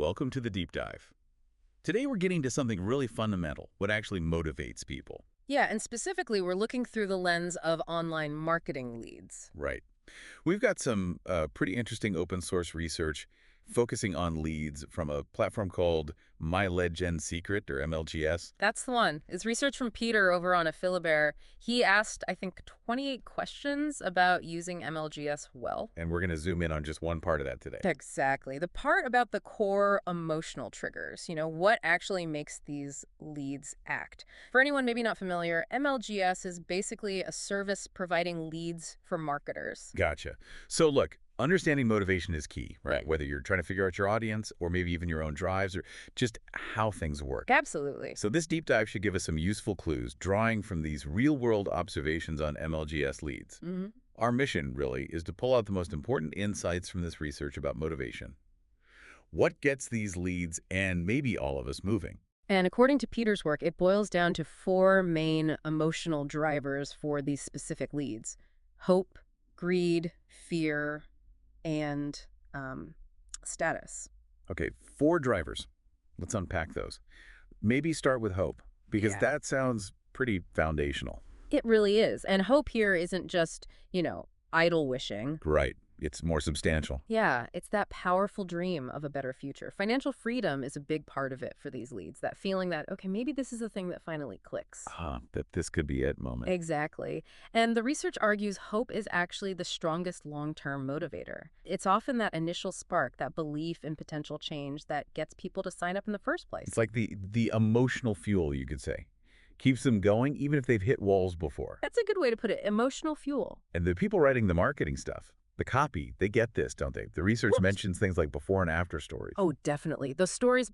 welcome to the deep dive. Today we're getting to something really fundamental, what actually motivates people. Yeah, and specifically, we're looking through the lens of online marketing leads. Right. We've got some pretty interesting open source research focusing on leads from a platform called MyLeadGenSecret, or MLGS. That's the one. It's research from Peter over on Affilibear. He asked, I think, 28 questions about using MLGS well. And we're going to zoom in on just one part of that today. Exactly. The part about the core emotional triggers, what actually makes these leads act. For anyone maybe not familiar, MLGS is basically a service providing leads for marketers. Gotcha. So look, understanding motivation is key, right? Whether you're trying to figure out your audience or maybe even your own drives or just how things work. Absolutely. So this deep dive should give us some useful clues, drawing from these real-world observations on MLGS leads. Our mission, really, is to pull out the most important insights from this research about motivation. What gets these leads and maybe all of us moving? And according to Peter's work, it boils down to four main emotional drivers for these specific leads: hope, greed, fear, and status. Okay, 4 drivers. Let's unpack those. Maybe start with hope, because that sounds pretty foundational. It really is. And hope here isn't just, idle wishing. Right. It's more substantial. Yeah, it's that powerful dream of a better future. Financial freedom is a big part of it for these leads, that feeling that, okay, maybe this is the thing that finally clicks. That this could be it moment. Exactly. And the research argues hope is actually the strongest long-term motivator. It's often that initial spark, that belief in potential change that gets people to sign up in the first place. It's like the emotional fuel, you could say. Keeps them going even if they've hit walls before. That's a good way to put it, emotional fuel. And the people writing the marketing stuff, the copy, they get this, don't they? The research mentions things like before and after stories. Oh, definitely. Those stories,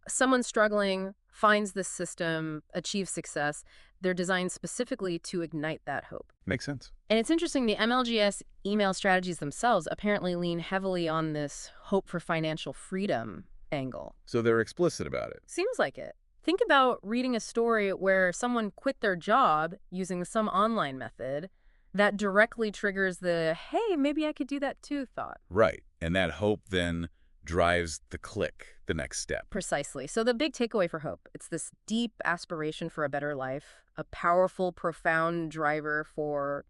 someone struggling finds this system, achieves success. They're designed specifically to ignite that hope. Makes sense. And it's interesting, the MLGS email strategies themselves apparently lean heavily on this hope for financial freedom angle. So they're explicit about it. Seems like it. Think about reading a story where someone quit their job using some online method that directly triggers the, hey, maybe I could do that too thought. Right. And that hope then drives the click, the next step. Precisely. So the big takeaway for hope, it's this deep aspiration for a better life, a powerful, profound driver for,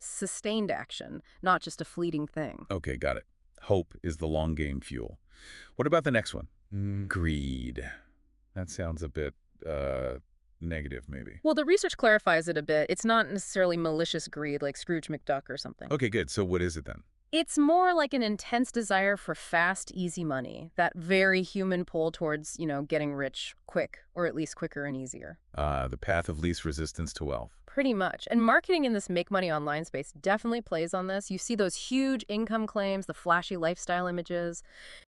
sustained action, not just a fleeting thing. Okay, got it. Hope is the long game fuel. What about the next one? Greed. That sounds a bit negative, maybe. Well, the research clarifies it a bit. It's not necessarily malicious greed like Scrooge McDuck or something. Okay, good. So what is it then? It's more like an intense desire for fast, easy money, that very human pull towards, getting rich quick, or at least quicker and easier. The path of least resistance to wealth. Pretty much. And marketing in this make money online space definitely plays on this. You see those huge income claims, the flashy lifestyle images.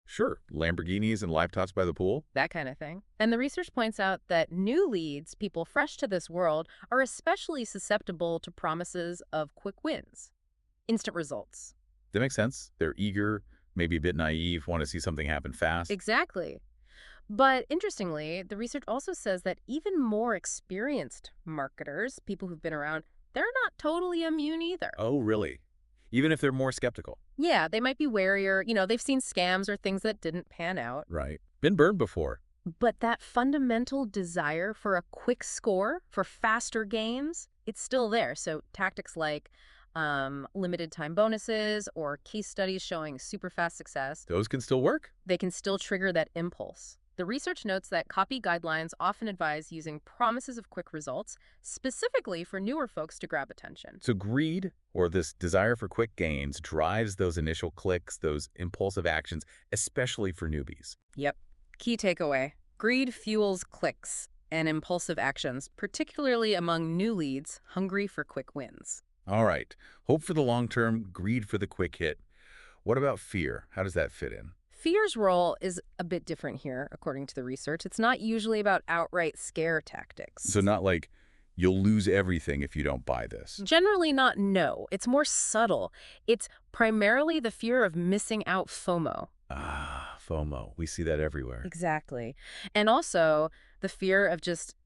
Sure, Lamborghinis and laptops by the pool. That kind of thing. And the research points out that new leads, people fresh to this world, are especially susceptible to promises of quick wins, instant results. That makes sense. They're eager, maybe a bit naive, want to see something happen fast. Exactly. But interestingly, the research also says that even more experienced marketers, people who've been around, they're not totally immune either. Oh, really? Even if they're more skeptical? Yeah, they might be warier. They've seen scams or things that didn't pan out. Right. Been burned before. But that fundamental desire for a quick score, for faster gains, it's still there. So tactics like limited time bonuses or case studies showing super fast success. Those can still work? They can still trigger that impulse. The research notes that copy guidelines often advise using promises of quick results, specifically for newer folks to grab attention. So greed, or this desire for quick gains, drives those initial clicks, those impulsive actions, especially for newbies. Yep. Key takeaway. Greed fuels clicks and impulsive actions, particularly among new leads hungry for quick wins. All right. Hope for the long term, greed for the quick hit. What about fear? How does that fit in? Fear's role is a bit different here, according to the research. It's not usually about outright scare tactics. So not like, you'll lose everything if you don't buy this. Generally not, no. It's more subtle. It's primarily the fear of missing out, FOMO. FOMO. We see that everywhere. Exactly. And also the fear of just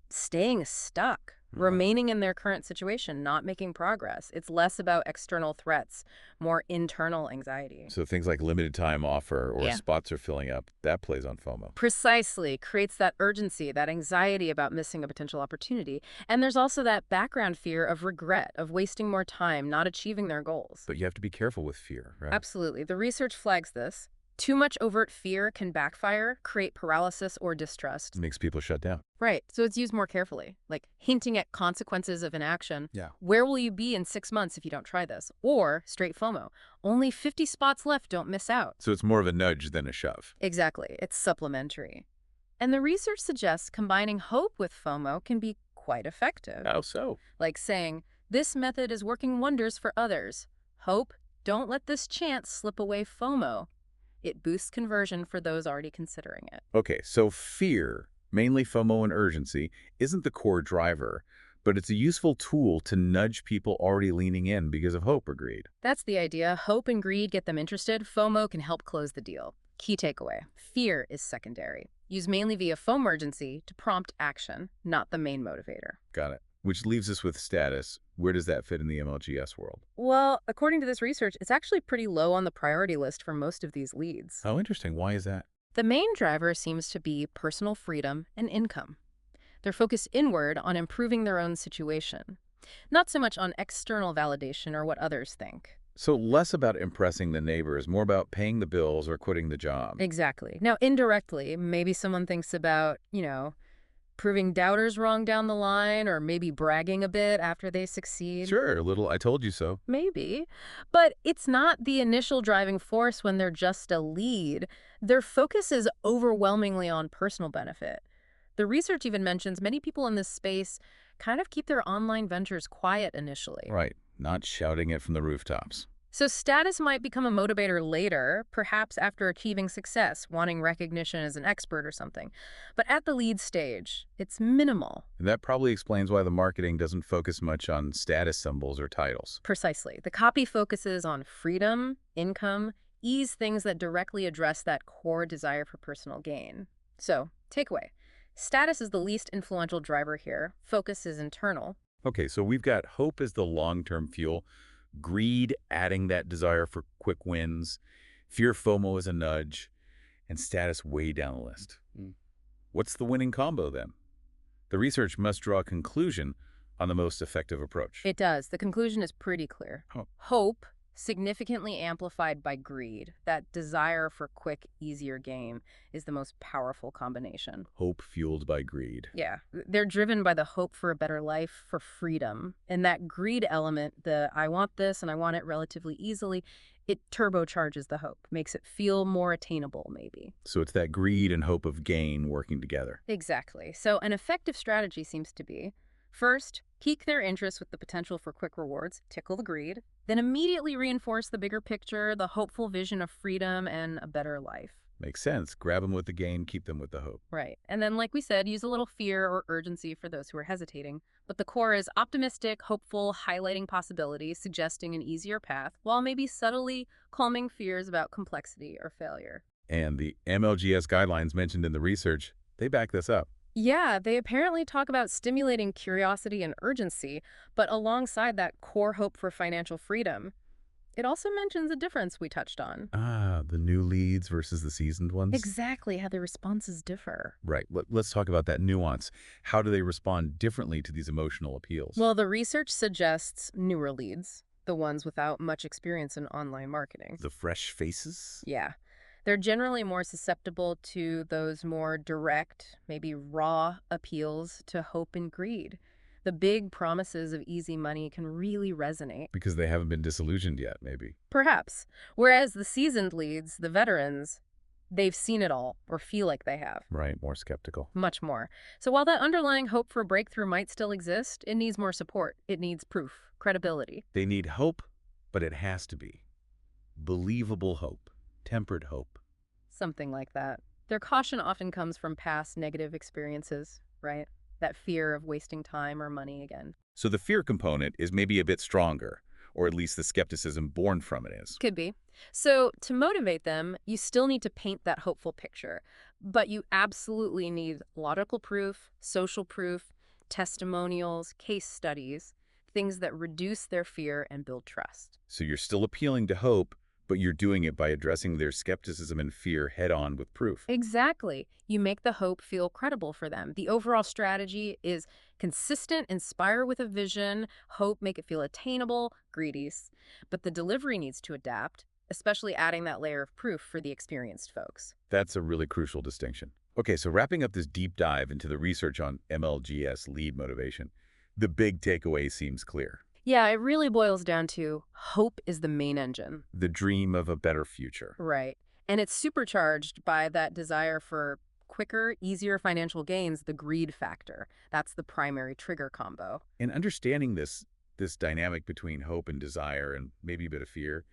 staying stuck, remaining in their current situation, not making progress. It's less about external threats, more internal anxiety. So things like limited time offer or Yeah. spots are filling up, that plays on FOMO. Precisely. Creates that urgency, that anxiety about missing a potential opportunity. And there's also that background fear of regret, of wasting more time, not achieving their goals. But you have to be careful with fear, right? Absolutely. The research flags this. Too much overt fear can backfire, create paralysis or distrust. Makes people shut down. Right. So it's used more carefully, like hinting at consequences of inaction. Yeah. Where will you be in 6 months if you don't try this? Or straight FOMO. Only 50 spots left, don't miss out. So it's more of a nudge than a shove. Exactly. It's supplementary. And the research suggests combining hope with FOMO can be quite effective. How so? Like saying, this method is working wonders for others. Hope, don't let this chance slip away FOMO. It boosts conversion for those already considering it. Okay, so fear, mainly FOMO and urgency, isn't the core driver, but it's a useful tool to nudge people already leaning in because of hope or greed. That's the idea. Hope and greed get them interested. FOMO can help close the deal. Key takeaway. Fear is secondary. Used mainly via FOMO urgency to prompt action, not the main motivator. Got it. Which leaves us with status. Where does that fit in the MLGS world? Well, according to this research, it's actually pretty low on the priority list for most of these leads. Oh, interesting. Why is that? The main driver seems to be personal freedom and income. They're focused inward on improving their own situation, not so much on external validation or what others think. So less about impressing the neighbors, more about paying the bills or quitting the job. Exactly. Now, indirectly, maybe someone thinks about, proving doubters wrong down the line, or maybe bragging a bit after they succeed. Sure, a little I told you so. Maybe. But it's not the initial driving force when they're just a lead. Their focus is overwhelmingly on personal benefit. The research even mentions many people in this space kind of keep their online ventures quiet initially. Right, not shouting it from the rooftops. So status might become a motivator later, perhaps after achieving success, wanting recognition as an expert or something. But at the lead stage, it's minimal. And that probably explains why the marketing doesn't focus much on status symbols or titles. Precisely. The copy focuses on freedom, income, ease, things that directly address that core desire for personal gain. So, takeaway. Status is the least influential driver here. Focus is internal. Okay, so we've got hope as the long-term fuel, greed adding that desire for quick wins, fear FOMO as a nudge, and status way down the list. What's the winning combo then? The research must draw a conclusion on the most effective approach. It does. The conclusion is pretty clear. Oh. Hope, significantly amplified by greed, that desire for quick, easier gain, is the most powerful combination. Hope fueled by greed. Yeah. They're driven by the hope for a better life, for freedom. And that greed element, the I want this and I want it relatively easily, it turbocharges the hope, makes it feel more attainable, maybe. So it's that greed and hope of gain working together. Exactly. So an effective strategy seems to be, first, pique their interest with the potential for quick rewards, tickle the greed, then immediately reinforce the bigger picture, the hopeful vision of freedom and a better life. Makes sense. Grab them with the gain, keep them with the hope. Right. And then, like we said, use a little fear or urgency for those who are hesitating. But the core is optimistic, hopeful, highlighting possibilities, suggesting an easier path, while maybe subtly calming fears about complexity or failure. And the MLGS guidelines mentioned in the research, they back this up. Yeah, they apparently talk about stimulating curiosity and urgency, but alongside that core hope for financial freedom, it also mentions a difference we touched on. Ah, the new leads versus the seasoned ones? Exactly how the responses differ. Right. Let's talk about that nuance. How do they respond differently to these emotional appeals? Well, the research suggests newer leads, the ones without much experience in online marketing. The fresh faces? Yeah. They're generally more susceptible to those more direct, maybe raw appeals to hope and greed. The big promises of easy money can really resonate. Because they haven't been disillusioned yet, maybe. Perhaps. Whereas the seasoned leads, the veterans, they've seen it all, or feel like they have. Right, more skeptical. Much more. So while that underlying hope for a breakthrough might still exist, it needs more support. It needs proof, credibility. They need hope, but it has to be believable hope, tempered hope. Something like that. Their caution often comes from past negative experiences, right? That fear of wasting time or money again. So the fear component is maybe a bit stronger, or at least the skepticism born from it is. Could be. So to motivate them, you still need to paint that hopeful picture, but you absolutely need logical proof, social proof, testimonials, case studies, things that reduce their fear and build trust. So you're still appealing to hope, but you're doing it by addressing their skepticism and fear head-on with proof. Exactly. You make the hope feel credible for them. The overall strategy is consistent, inspire with a vision, hope, make it feel attainable, greedies. But the delivery needs to adapt, especially adding that layer of proof for the experienced folks. That's a really crucial distinction. Okay, so wrapping up this deep dive into the research on MLGS lead motivation, the big takeaway seems clear. Yeah, it really boils down to hope is the main engine. The dream of a better future. Right. And it's supercharged by that desire for quicker, easier financial gains, the greed factor. That's the primary trigger combo. And understanding this dynamic between hope and desire and maybe a bit of fear,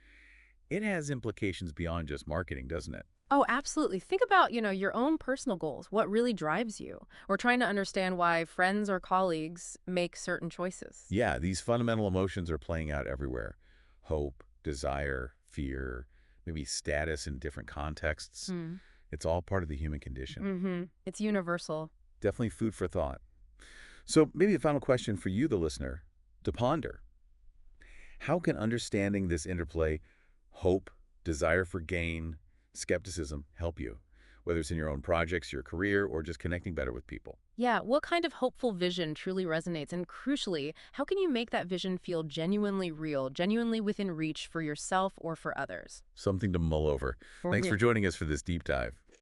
it has implications beyond just marketing, doesn't it? Oh, absolutely. Think about, your own personal goals, what really drives you, or trying to understand why friends or colleagues make certain choices. Yeah, these fundamental emotions are playing out everywhere. Hope, desire, fear, maybe status in different contexts. Hmm. It's all part of the human condition. Mm-hmm. It's universal. Definitely food for thought. So maybe a final question for you, the listener, to ponder. How can understanding this interplay, hope, desire for gain, skepticism, help you? Whether it's in your own projects, your career, or just connecting better with people. Yeah, what kind of hopeful vision truly resonates? And crucially, how can you make that vision feel genuinely real, genuinely within reach for yourself or for others? Something to mull over. Thanks for joining us for this deep dive.